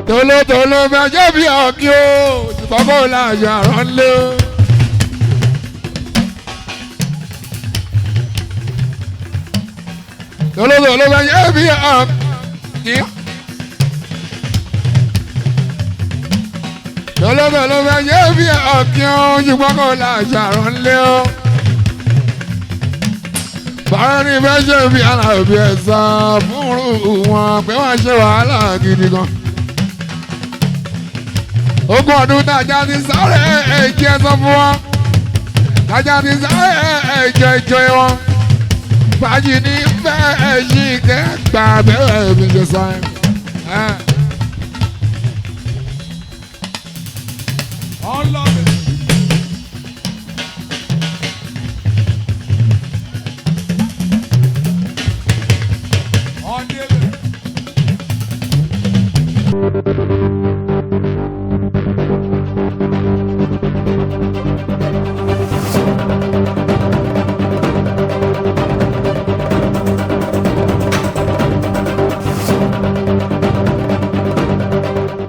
tolótoló fẹjọ́ bí ọ̀kí o ìfọ̀kọ́ làjà rán lé o. tolótoló fẹjọ́ bí ọ̀kí. tolótoló fẹjọ́ bí ọ̀kí o ìfọ̀kọ́ làjà rán lé o. bàrẹ́ ni fẹjọ́ bí alábí ẹ̀sà fún wọn pé wọ́n ṣe wàhálà gidi gan. ogún ọdún tájà ti sáré ẹ̀jẹ̀ sọ fún wọn tájà ti sáré ẹ̀jẹ̀ wọn fàájì ní fẹ́ ẹ̀yìn kẹgbà bẹ́ẹ̀ mi ṣe sọ ẹ̀.